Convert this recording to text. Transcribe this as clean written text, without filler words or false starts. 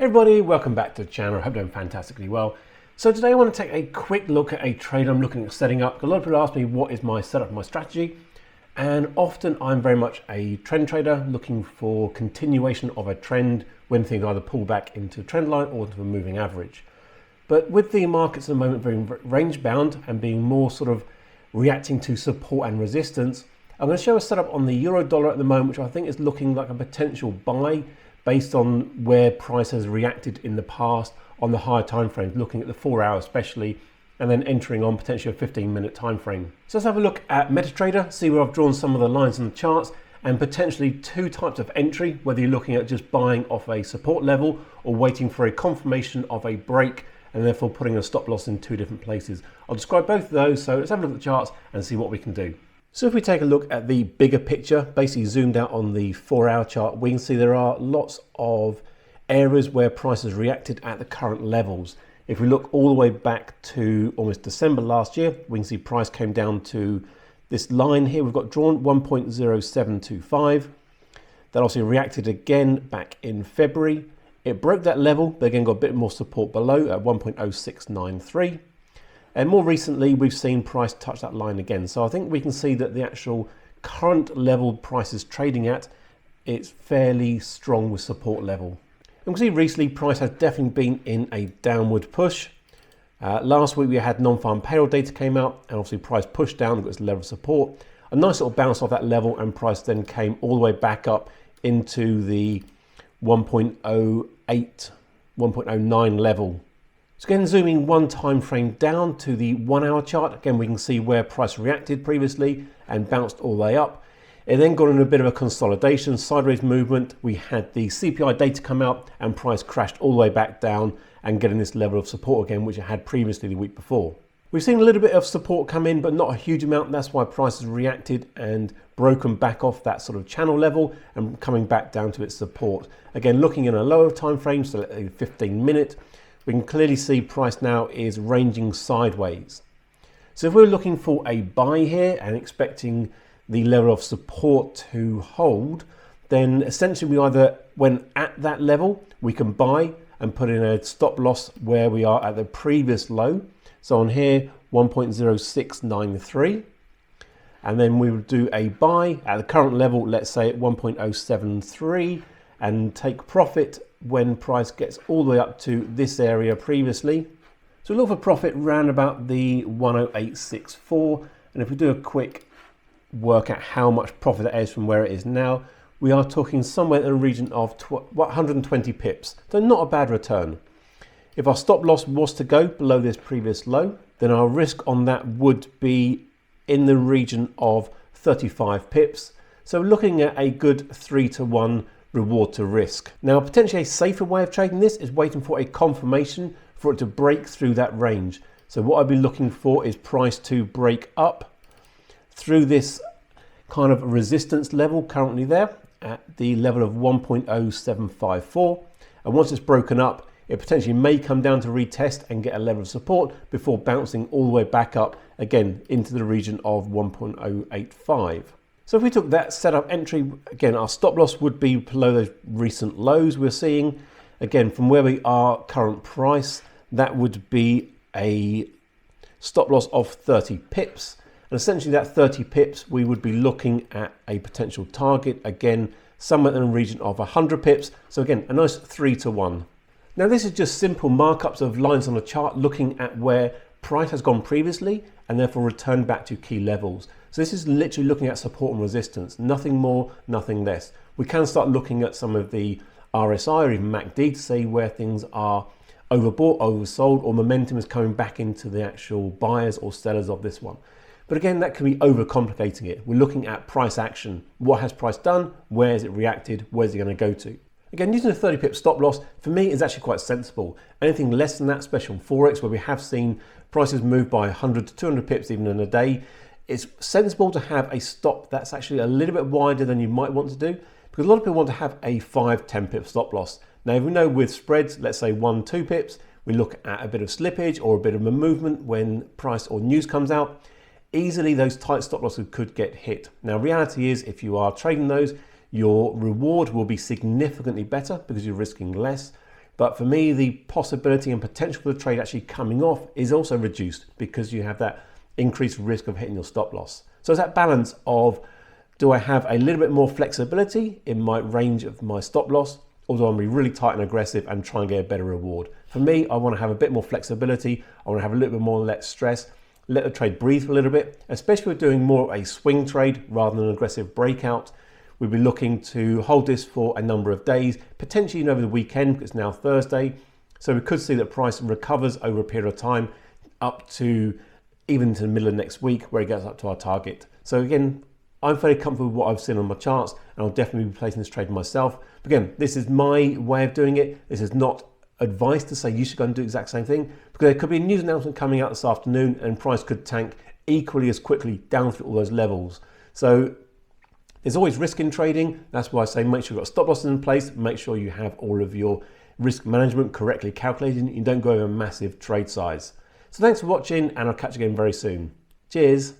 Hey everybody, welcome back to the channel. I hope you're doing fantastically well. So today I want to take a quick look at a trade I'm looking at setting up. A lot of people ask me what is my setup, my strategy, and often I'm very much a trend trader looking for continuation of a trend when things either pull back into trend line or to a moving average. But with the markets at the moment very range bound and being more sort of reacting to support and resistance, I'm going to show a setup on the euro dollar at the moment, which I think is looking like a potential buy based on where price has reacted in the past on the higher time frames, looking at the 4 hour especially, and then entering on potentially a 15-minute time frame. So let's have a look at MetaTrader, see where I've drawn some of the lines in the charts, and potentially two types of entry, whether you're looking at just buying off a support level or waiting for a confirmation of a break and therefore putting a stop loss in two different places. I'll describe both of those, so let's have a look at the charts and see what we can do. So if we take a look at the bigger picture, basically zoomed out on the 4 hour chart, we can see there are lots of areas where price has reacted at the current levels. If we look all the way back to almost December last year, we can see price came down to this line here we've got drawn, 1.0725. That also reacted again back in February. It broke that level, but again got a bit more support below at 1.0693. And more recently, we've seen price touch that line again. So I think we can see that the actual current level price is trading at, it's fairly strong with support level. And we can see recently price has definitely been in a downward push. Last week we had non-farm payroll data came out and obviously price pushed down, got its level of support. A nice little bounce off that level and price then came all the way back up into the 1.08, 1.09 level. So again, zooming one time frame down to the 1 hour chart, again we can see where price reacted previously and bounced all the way up. It then got in a bit of a consolidation, sideways movement. We had the CPI data come out and price crashed all the way back down and getting this level of support again, which it had previously the week before. We've seen a little bit of support come in, but not a huge amount. That's why price has reacted and broken back off that sort of channel level and coming back down to its support. Again, looking in a lower time frame, so a 15-minute, we can clearly see price now is ranging sideways. So if we're looking for a buy here and expecting the level of support to hold, then essentially we either, when at that level, we can buy and put in a stop loss where we are at the previous low. So on here, 1.0693. And then we would do a buy at the current level, let's say at 1.073, and take profit when price gets all the way up to this area previously. So we look for profit around about the 10864. And if we do a quick work at how much profit that is from where it is now, we are talking somewhere in the region of 120 pips. So not a bad return. If our stop loss was to go below this previous low, then our risk on that would be in the region of 35 pips. So looking at a good 3-to-1 reward to risk. Now, potentially a safer way of trading this is waiting for a confirmation for it to break through that range. So what I've been looking for is price to break up through this kind of resistance level currently there at the level of 1.0754. And once it's broken up, it potentially may come down to retest and get a level of support before bouncing all the way back up again into the region of 1.085. So if we took that setup entry, again, our stop loss would be below those recent lows we're seeing. Again, from where we are current price, that would be a stop loss of 30 pips. And essentially that 30 pips, we would be looking at a potential target, again, somewhere in the region of 100 pips. So again, a nice 3-to-1. Now this is just simple markups of lines on a chart looking at where price has gone previously and therefore returned back to key levels. So this is literally looking at support and resistance, nothing more, nothing less. We can start looking at some of the RSI or even MACD to see where things are overbought, oversold, or momentum is coming back into the actual buyers or sellers of this one. But again, that can be overcomplicating it. We're looking at price action. What has price done? Where has it reacted? Where's it going to go to? Again, using a 30 pip stop loss, for me, is actually quite sensible. Anything less than that, especially on Forex, where we have seen prices move by 100 to 200 pips even in a day, it's sensible to have a stop that's actually a little bit wider than you might want to do, because a lot of people want to have a 5-10 pip stop loss. Now, we know with spreads, let's say 1-2 pips, we look at a bit of slippage or a bit of a movement when price or news comes out. Easily, those tight stop losses could get hit. Now, reality is, if you are trading those, your reward will be significantly better because you're risking less. But for me, the possibility and potential for the trade actually coming off is also reduced because you have that increased risk of hitting your stop loss. So it's that balance of, do I have a little bit more flexibility in my range of my stop loss, or do I want to be really tight and aggressive and try and get a better reward? For me, I want to have a bit more flexibility. I want to have a little bit more less stress, let the trade breathe for a little bit, especially if we're doing more of a swing trade rather than an aggressive breakout. We'll be looking to hold this for a number of days, potentially over the weekend, because it's now Thursday. So we could see that price recovers over a period of time up to even to the middle of next week, where it gets up to our target. So again, I'm fairly comfortable with what I've seen on my charts, and I'll definitely be placing this trade myself. But again, this is my way of doing it. This is not advice to say you should go and do the exact same thing, because there could be a news announcement coming out this afternoon and price could tank equally as quickly down through all those levels. So there's always risk in trading. That's why I say make sure you've got stop losses in place, make sure you have all of your risk management correctly calculated, and you don't go over a massive trade size. So thanks for watching, and I'll catch you again very soon. Cheers.